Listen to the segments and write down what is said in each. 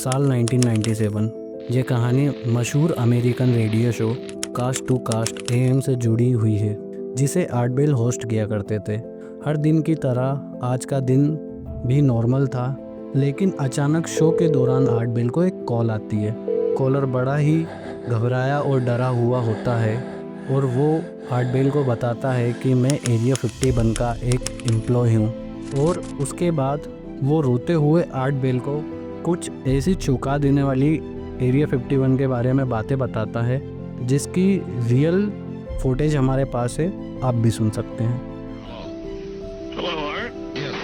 साल 1997। ये कहानी मशहूर American radio show coast to coast AM से जुड़ी हुई है, जिसे आर्ट बेल होस्ट किया करते थे। हर दिन की तरह आज का दिन भी नॉर्मल था, लेकिन अचानक शो के दौरान आर्ट बेल को एक कॉल आती है। कॉलर बड़ा ही घबराया और डरा हुआ होता है और वो आर्ट बेल को बताता है कि मैं एरिया 51 का एक एम्प्लॉय हूँ। और उसके बाद वो रोते हुए आर्ट बेल को कुछ ऐसी चौंका देने वाली एरिया 51 के बारे में बातें बताता है, जिसकी रियल फुटेज हमारे पास है, आप भी सुन सकते हैं। Hello, Art. Yes.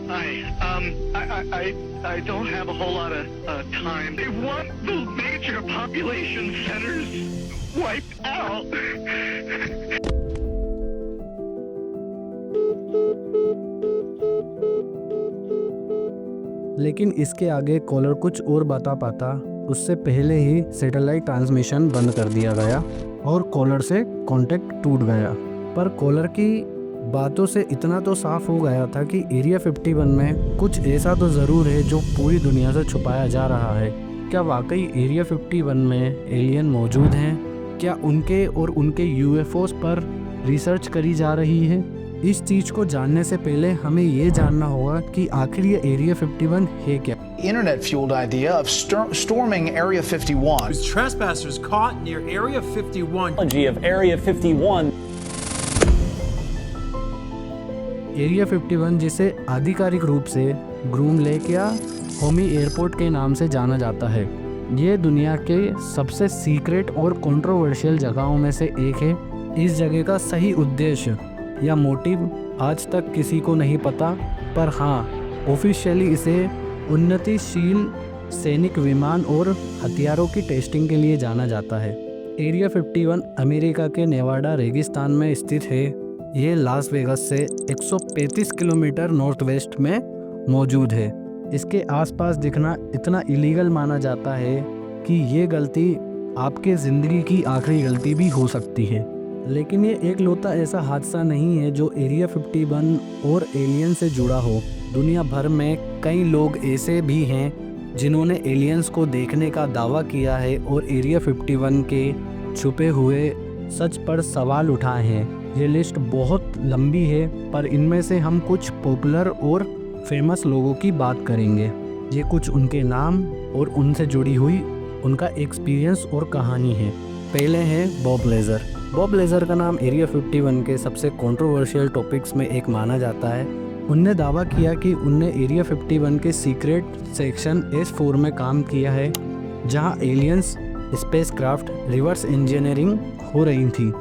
Hi. I don't have a whole lot of time. They want the major population centers wiped out. लेकिन इसके आगे कॉलर कुछ और बता पाता उससे पहले ही सैटेलाइट ट्रांसमिशन बंद कर दिया गया और कॉलर से कांटेक्ट टूट गया। पर कॉलर की बातों से इतना तो साफ हो गया था कि एरिया 51 में कुछ ऐसा तो ज़रूर है जो पूरी दुनिया से छुपाया जा रहा है। क्या वाकई एरिया 51 में एलियन मौजूद हैं? क्या उनके और उनके यूएफओस पर रिसर्च करी जा रही है? इस चीज़ को जानने से पहले हमें ये जानना होगा कि आखिर ये एरिया 51 है क्या। Internet-fueled idea of storming Area 51. With trespassers caught near Area 51. Of Area 51. Area 51, जिसे आधिकारिक रूप से ग्रूम लेक या होमी एयरपोर्ट के नाम से जाना जाता है, ये दुनिया के सबसे सीक्रेट और कंट्रोवर्शियल जगहों में से एक है। इस जगह का सही उद्देश्य या मोटिव आज तक किसी को नहीं पता, पर हाँ, ऑफिशियली इसे उन्नतिशील सैनिक विमान और हथियारों की टेस्टिंग के लिए जाना जाता है। एरिया 51 अमेरिका के नेवाडा रेगिस्तान में स्थित है। ये लास वेगास से 135 किलोमीटर नॉर्थ वेस्ट में मौजूद है। इसके आसपास दिखना इतना इलीगल माना जाता है कि ये गलती आपके ज़िंदगी की आखिरी गलती भी हो सकती है। लेकिन ये एक लौता ऐसा हादसा नहीं है जो एरिया 51 और एलियन से जुड़ा हो। दुनिया भर में कई लोग ऐसे भी हैं जिन्होंने एलियंस को देखने का दावा किया है और एरिया 51 के छुपे हुए सच पर सवाल उठाए हैं। ये लिस्ट बहुत लंबी है, पर इनमें से हम कुछ पॉपुलर और फेमस लोगों की बात करेंगे। ये कुछ उनके नाम और उनसे जुड़ी हुई उनका एक्सपीरियंस और कहानी है। पहले है बॉब लेजर। बॉब लेजर का नाम एरिया 51 के सबसे कंट्रोवर्शियल टॉपिक्स में एक माना जाता है। उनने दावा किया कि उनने एरिया 51 के सीक्रेट सेक्शन S4 में काम किया है, जहां एलियंस स्पेसक्राफ्ट रिवर्स इंजीनियरिंग हो रही थी।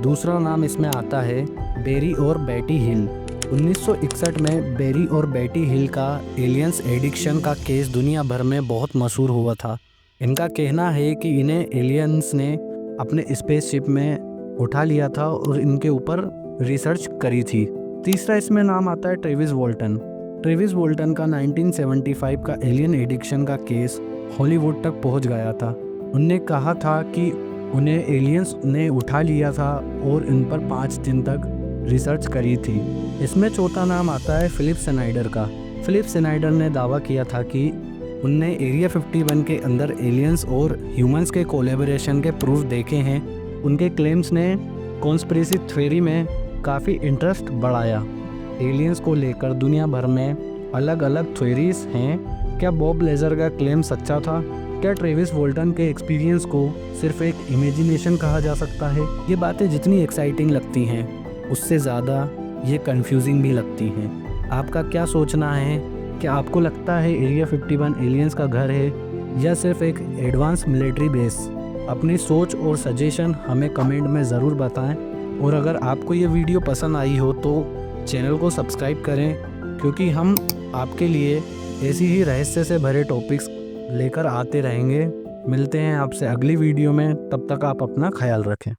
दूसरा नाम इसमें आता है बेरी और बेटी हिल। 1961 में बेरी और बेटी हिल का एलियंस एडिक्शन का केस दुनिया भर में बहुत मशहूर हुआ था। इनका कहना है कि इन्हें एलियंस ने अपने स्पेसशिप में उठा लिया था और इनके ऊपर रिसर्च करी थी। तीसरा इसमें नाम आता है ट्रेविस वॉल्टन। ट्रेविस वॉल्टन का 1975 का एलियन एडिक्शन का केस हॉलीवुड तक पहुंच गया था। उनने कहा था कि उन्हें एलियंस ने उठा लिया था और इन पर 5 दिन तक रिसर्च करी थी। इसमें चौथा नाम आता है फिलिप स्नाइडर का। फिलिप स्नाइडर ने दावा किया था कि उनने एरिया 51 के अंदर एलियंस और ह्यूमंस के कोलैबोरेशन के प्रूफ देखे हैं। उनके क्लेम्स ने कॉन्स्पिरेसी थ्योरी में काफ़ी इंटरेस्ट बढ़ाया। एलियंस को लेकर दुनिया भर में अलग अलग थ्योरीज हैं। क्या बॉब लेजर का क्लेम सच्चा था? क्या ट्रेविस वॉल्टन के एक्सपीरियंस को सिर्फ एक इमेजिनेशन कहा जा सकता है? ये बातें जितनी एक्साइटिंग लगती हैं, उससे ज़्यादा ये कंफ्यूजिंग भी लगती हैं। आपका क्या सोचना है? क्या आपको लगता है एरिया 51 एलियंस का घर है या सिर्फ एक एडवांस मिलिट्री बेस? अपनी सोच और सजेशन हमें कमेंट में ज़रूर बताएं। और अगर आपको ये वीडियो पसंद आई हो तो चैनल को सब्सक्राइब करें, क्योंकि हम आपके लिए ऐसी ही रहस्य से भरे टॉपिक्स लेकर आते रहेंगे। मिलते हैं आपसे अगली वीडियो में, तब तक आप अपना ख्याल रखें।